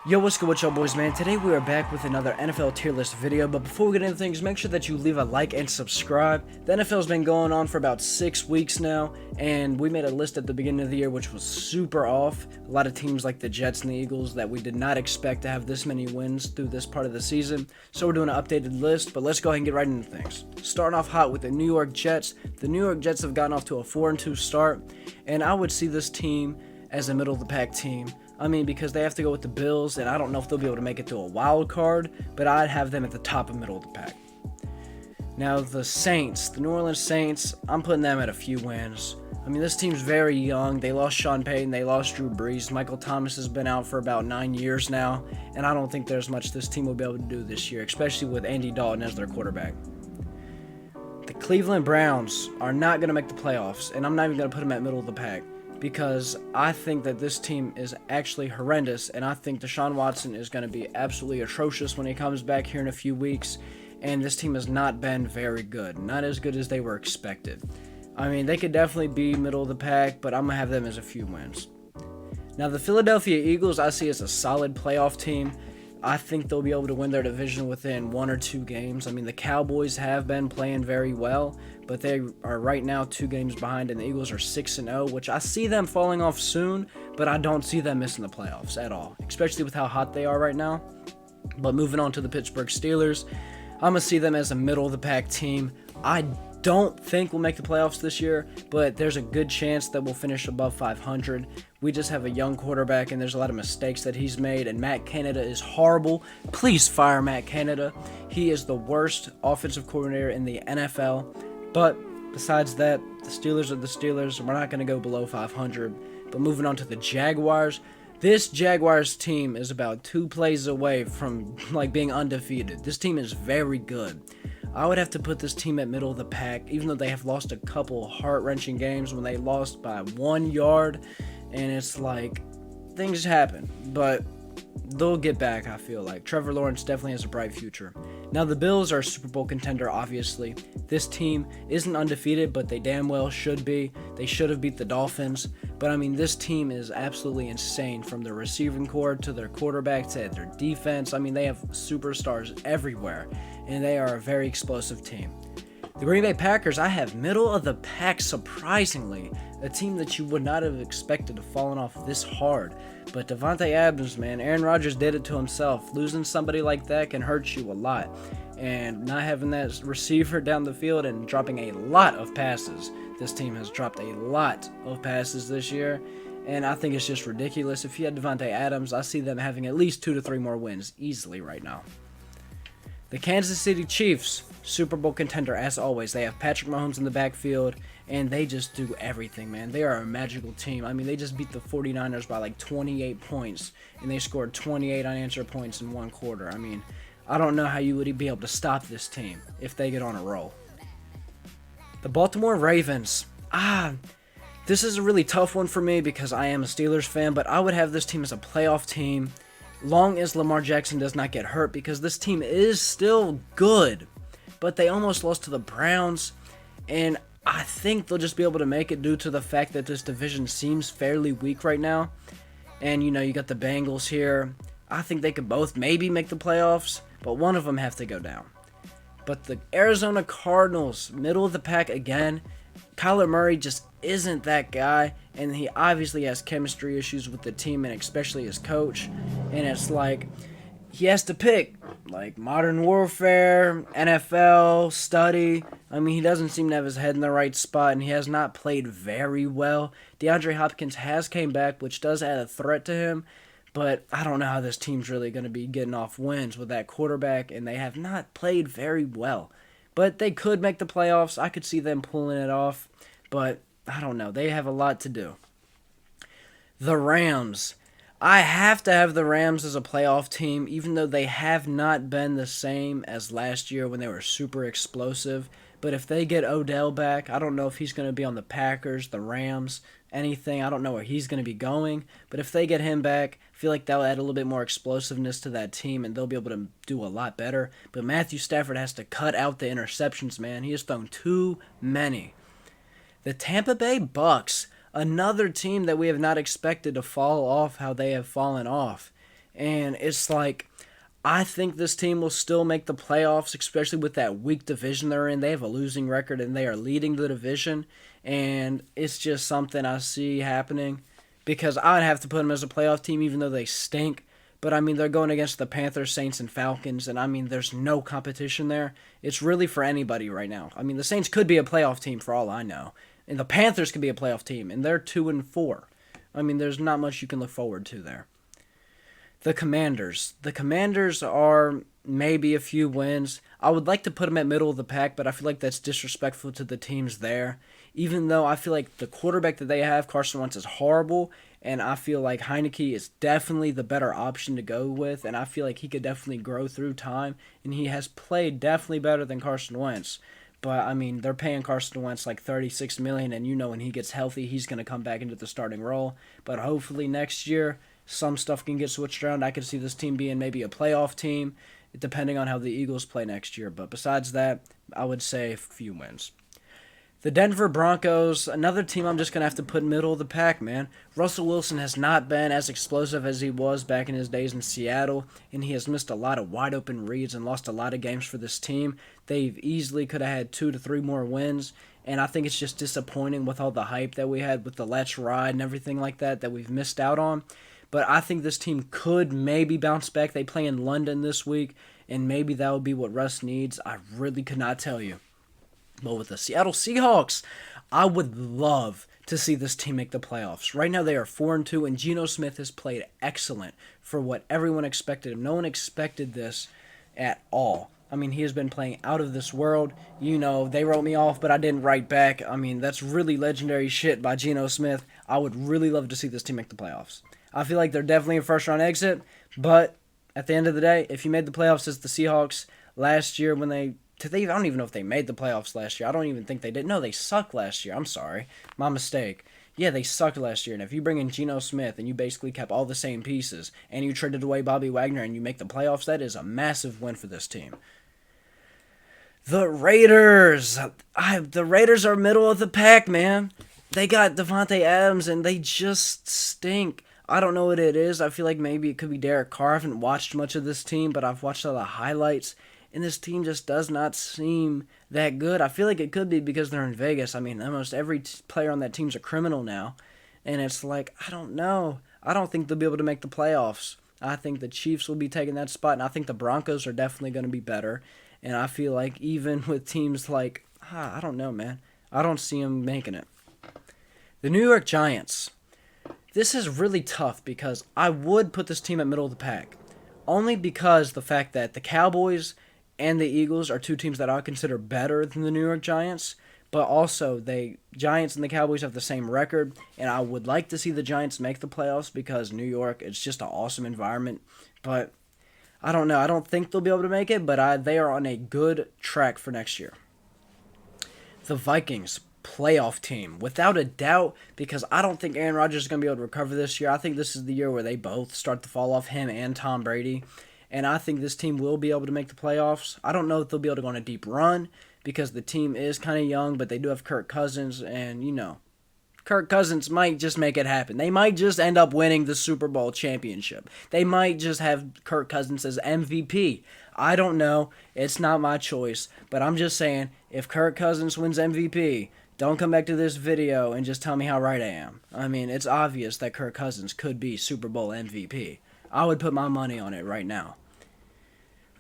Yo, what's good with y'all boys, man? Today we are back with another NFL tier list video, but before we get into things, make sure that you leave a like and subscribe. The NFL's been going on for about 6 weeks now, and we made a list at the beginning of the year which was super off. A lot of teams like the Jets and the Eagles that we did not expect to have this many wins through this part of the season, so we're doing an updated list, but let's go ahead and get right into things. Starting off hot with the New York Jets. The New York Jets have gotten off to a 4-2 start, and I would see this team as a middle-of-the-pack team. I mean, because they have to go with the Bills, and I don't know if they'll be able to make it to a wild card, but I'd have them at the top and middle of the pack. Now, the Saints, the New Orleans Saints, I'm putting them at a few wins. I mean, this team's very young. They lost Sean Payton, they lost Drew Brees. Michael Thomas has been out for about 9 years now, and I don't think there's much this team will be able to do this year, especially with Andy Dalton as their quarterback. The Cleveland Browns are not going to make the playoffs, and I'm not even going to put them at middle of the pack, because I think that this team is actually horrendous, and I think Deshaun Watson is going to be absolutely atrocious when he comes back here in a few weeks, and this team has not been very good. Not as good as they were expected. I mean, they could definitely be middle of the pack, but I'm going to have them as a few wins. Now, the Philadelphia Eagles I see as a solid playoff team. I think they'll be able to win their division within 1 or 2 games. I mean, the Cowboys have been playing very well, but they are right now 2 games behind, and the Eagles are 6-0, which I see them falling off soon, but I don't see them missing the playoffs at all, especially with how hot they are right now. But moving on to the Pittsburgh Steelers, I'm going to see them as a middle-of-the-pack team. I don't think we'll make the playoffs this year, but there's a good chance that we'll finish above 500. We just have a young quarterback, and there's a lot of mistakes that he's made, and Matt Canada is horrible. Please fire Matt Canada. He is the worst offensive coordinator in the NFL. But besides that, the Steelers are the Steelers. We're not going to go below 500. But moving on to the Jaguars, this Jaguars team is about 2 plays away from being undefeated. This team is very good. I would have to put this team at middle of the pack, even though they have lost a couple heart-wrenching games when they lost by 1 yard. And it's like, things happen, but they'll get back, I feel like. Trevor Lawrence definitely has a bright future. Now, the Bills are a Super Bowl contender, obviously. This team isn't undefeated, but they damn well should be. They should have beat the Dolphins. But, I mean, this team is absolutely insane, from their receiving core to their quarterback to their defense. I mean, they have superstars everywhere, and they are a very explosive team. The Green Bay Packers, I have middle of the pack, surprisingly. A team that you would not have expected to fallen off this hard. But Devontae Adams, man, Aaron Rodgers did it to himself. Losing somebody like that can hurt you a lot. And not having that receiver down the field and dropping a lot of passes. This team has dropped a lot of passes this year. And I think it's just ridiculous. If you had Devontae Adams, I see them having at least 2 to 3 more wins easily right now. The Kansas City Chiefs, Super Bowl contender as always. They have Patrick Mahomes in the backfield, and they just do everything, man. They are a magical team. I mean, they just beat the 49ers by 28 points, and they scored 28 unanswered points in 1 quarter. I mean, I don't know how you would be able to stop this team if they get on a roll. The Baltimore Ravens. This is a really tough one for me because I am a Steelers fan, but I would have this team as a playoff team, long as Lamar Jackson does not get hurt, because this team is still good. But they almost lost to the Browns, and I think they'll just be able to make it due to the fact that this division seems fairly weak right now. And, you got the Bengals here. I think they could both maybe make the playoffs, but one of them have to go down. But the Arizona Cardinals, middle of the pack again. Kyler Murray just isn't that guy, and he obviously has chemistry issues with the team and especially his coach. And it's like, he has to pick, Modern Warfare, NFL, study. I mean, he doesn't seem to have his head in the right spot, and he has not played very well. DeAndre Hopkins has came back, which does add a threat to him, but I don't know how this team's really going to be getting off wins with that quarterback, and they have not played very well. But they could make the playoffs. I could see them pulling it off, but I don't know. They have a lot to do. The Rams. I have to have the Rams as a playoff team, even though they have not been the same as last year when they were super explosive. But if they get Odell back, I don't know if he's going to be on the Packers, the Rams, anything. I don't know where he's going to be going. But if they get him back, I feel like that'll add a little bit more explosiveness to that team, and they'll be able to do a lot better. But Matthew Stafford has to cut out the interceptions, man. He has thrown too many. The Tampa Bay Bucks, another team that we have not expected to fall off how they have fallen off. And it's like, I think this team will still make the playoffs, especially with that weak division they're in. They have a losing record and they are leading the division. And it's just something I see happening because I'd have to put them as a playoff team even though they stink. But I mean, they're going against the Panthers, Saints, and Falcons. And I mean, there's no competition there. It's really for anybody right now. I mean, the Saints could be a playoff team for all I know. And the Panthers could be a playoff team. And they're 2-4. I mean, there's not much you can look forward to there. The Commanders. The Commanders are maybe a few wins. I would like to put them at middle of the pack, but I feel like that's disrespectful to the teams there. Even though I feel like the quarterback that they have, Carson Wentz, is horrible, and I feel like Heineke is definitely the better option to go with, and I feel like he could definitely grow through time, and he has played definitely better than Carson Wentz. But, I mean, they're paying Carson Wentz like $36 million, and you know when he gets healthy, he's going to come back into the starting role. But hopefully next year, some stuff can get switched around. I could see this team being maybe a playoff team, depending on how the Eagles play next year. But besides that, I would say a few wins. The Denver Broncos, another team I'm just going to have to put middle of the pack, man. Russell Wilson has not been as explosive as he was back in his days in Seattle, and he has missed a lot of wide open reads and lost a lot of games for this team. They've easily could have had 2 to 3 more wins, and I think it's just disappointing with all the hype that we had with the Let's Ride and everything like that we've missed out on. But I think this team could maybe bounce back. They play in London this week, and maybe that would be what Russ needs. I really could not tell you. But with the Seattle Seahawks, I would love to see this team make the playoffs. Right now they are 4-2, and Geno Smith has played excellent for what everyone expected him. No one expected this at all. I mean, he has been playing out of this world. You know, they wrote me off, but I didn't write back. I mean, that's really legendary shit by Geno Smith. I would really love to see this team make the playoffs. I feel like they're definitely a first-round exit, but at the end of the day, if you made the playoffs as the Seahawks last year when I don't even know if they made the playoffs last year. I don't even think they did. No, they sucked last year. I'm sorry. My mistake. Yeah, they sucked last year. And if you bring in Geno Smith and you basically kept all the same pieces and you traded away Bobby Wagner and you make the playoffs, that is a massive win for this team. The Raiders. The Raiders are middle of the pack, man. They got Devontae Adams and they just stink. I don't know what it is. I feel like maybe it could be Derek Carr. I haven't watched much of this team, but I've watched all the highlights. And this team just does not seem that good. I feel like it could be because they're in Vegas. I mean, almost every player on that team's a criminal now. And it's like, I don't know. I don't think they'll be able to make the playoffs. I think the Chiefs will be taking that spot. And I think the Broncos are definitely going to be better. And I feel like even with teams like, I don't know, man. I don't see them making it. The New York Giants. This is really tough because I would put this team at middle of the pack. Only because the fact that the Cowboys and the Eagles are two teams that I consider better than the New York Giants, but also the Giants and the Cowboys have the same record, and I would like to see the Giants make the playoffs because New York, it's just an awesome environment, but I don't know. I don't think they'll be able to make it, but they are on a good track for next year. The Vikings, playoff team, without a doubt, because I don't think Aaron Rodgers is going to be able to recover this year. I think this is the year where they both start to fall off, him and Tom Brady. And I think this team will be able to make the playoffs. I don't know if they'll be able to go on a deep run because the team is kind of young, but they do have Kirk Cousins. And, you know, Kirk Cousins might just make it happen. They might just end up winning the Super Bowl championship. They might just have Kirk Cousins as MVP. I don't know. It's not my choice. But I'm just saying, if Kirk Cousins wins MVP, don't come back to this video and just tell me how right I am. I mean, it's obvious that Kirk Cousins could be Super Bowl MVP. I would put my money on it right now.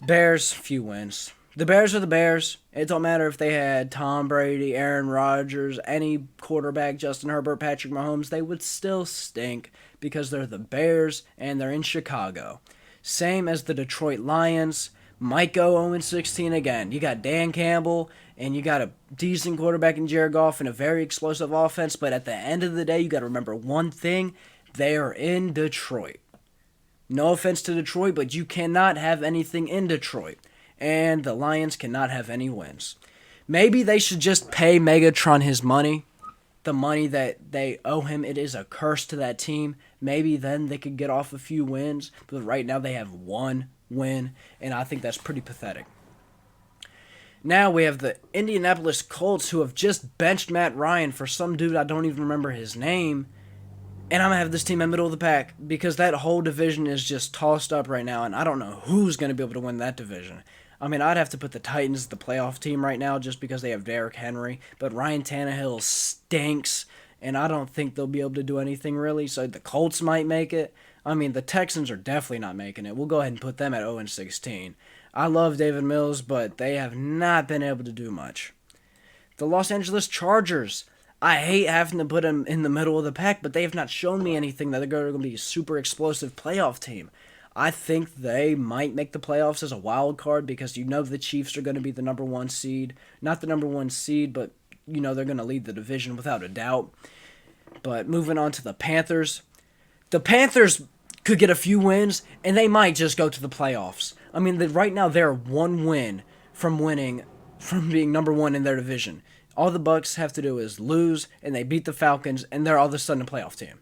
Bears, few wins. The Bears are the Bears. It don't matter if they had Tom Brady, Aaron Rodgers, any quarterback, Justin Herbert, Patrick Mahomes, they would still stink because they're the Bears and they're in Chicago. Same as the Detroit Lions. Might go 0-16 again. You got Dan Campbell and you got a decent quarterback in Jared Goff and a very explosive offense, but at the end of the day, you got to remember one thing. They are in Detroit. No offense to Detroit, but you cannot have anything in Detroit. And the Lions cannot have any wins. Maybe they should just pay Megatron his money. The money that they owe him. It is a curse to that team. Maybe then they could get off a few wins. But right now they have one win. And I think that's pretty pathetic. Now we have the Indianapolis Colts who have just benched Matt Ryan for some dude I don't even remember his name. And I'm going to have this team in the middle of the pack because that whole division is just tossed up right now, and I don't know who's going to be able to win that division. I mean, I'd have to put the Titans as the playoff team right now just because they have Derrick Henry, but Ryan Tannehill stinks, and I don't think they'll be able to do anything really, so the Colts might make it. I mean, the Texans are definitely not making it. We'll go ahead and put them at 0-16. I love David Mills, but they have not been able to do much. The Los Angeles Chargers. I hate having to put them in the middle of the pack, but they have not shown me anything that they're going to be a super explosive playoff team. I think they might make the playoffs as a wild card because you know the Chiefs are going to be the number one seed. Not the number one seed, but you know they're going to lead the division without a doubt. But moving on to the Panthers. The Panthers could get a few wins, and they might just go to the playoffs. I mean, right now they're one win from being number one in their division. All the Bucks have to do is lose, and they beat the Falcons, and they're all of a sudden a playoff team.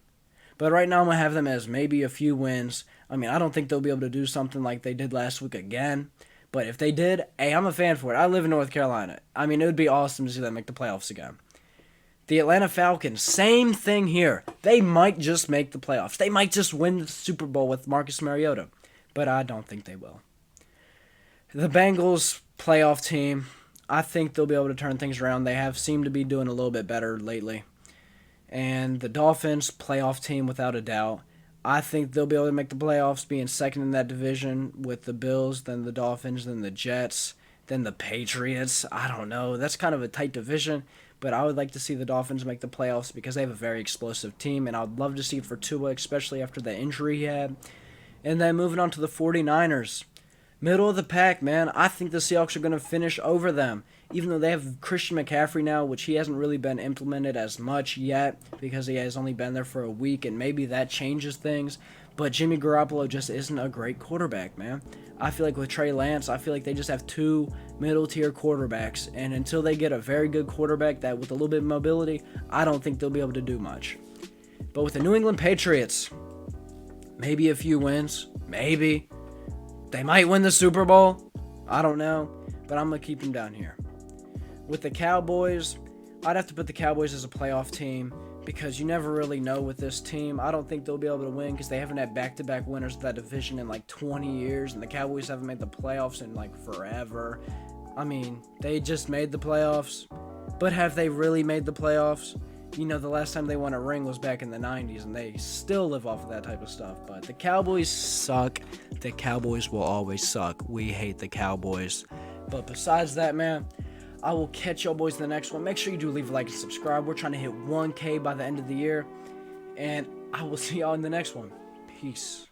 But right now I'm going to have them as maybe a few wins. I mean, I don't think they'll be able to do something like they did last week again. But if they did, hey, I'm a fan for it. I live in North Carolina. I mean, it would be awesome to see them make the playoffs again. The Atlanta Falcons, same thing here. They might just make the playoffs. They might just win the Super Bowl with Marcus Mariota. But I don't think they will. The Bengals playoff team, I think they'll be able to turn things around. They have seemed to be doing a little bit better lately. And the Dolphins playoff team, without a doubt. I think they'll be able to make the playoffs, being second in that division with the Bills, then the Dolphins, then the Jets, then the Patriots. I don't know. That's kind of a tight division, but I would like to see the Dolphins make the playoffs because they have a very explosive team, and I would love to see it for Tua, especially after the injury he had. And then moving on to the 49ers. Middle of the pack, man. I think the Seahawks are going to finish over them. Even though they have Christian McCaffrey now, which he hasn't really been implemented as much yet because he has only been there for a week, and maybe that changes things. But Jimmy Garoppolo just isn't a great quarterback, man. I feel like with Trey Lance, I feel like they just have two middle-tier quarterbacks, and until they get a very good quarterback that with a little bit of mobility, I don't think they'll be able to do much. But with the New England Patriots, maybe a few wins, maybe. They might win the Super Bowl. I don't know, but I'm going to keep them down here. With the Cowboys, I'd have to put the Cowboys as a playoff team because you never really know with this team. I don't think they'll be able to win because they haven't had back-to-back winners of that division in like 20 years, and the Cowboys haven't made the playoffs in like forever. I mean, they just made the playoffs, but have they really made the playoffs? You know, the last time they won a ring was back in the 90s, and they still live off of that type of stuff. But the Cowboys suck. The Cowboys will always suck. We hate the Cowboys. But besides that, man, I will catch y'all boys in the next one. Make sure you do leave a like and subscribe. We're trying to hit 1K by the end of the year. And I will see y'all in the next one. Peace.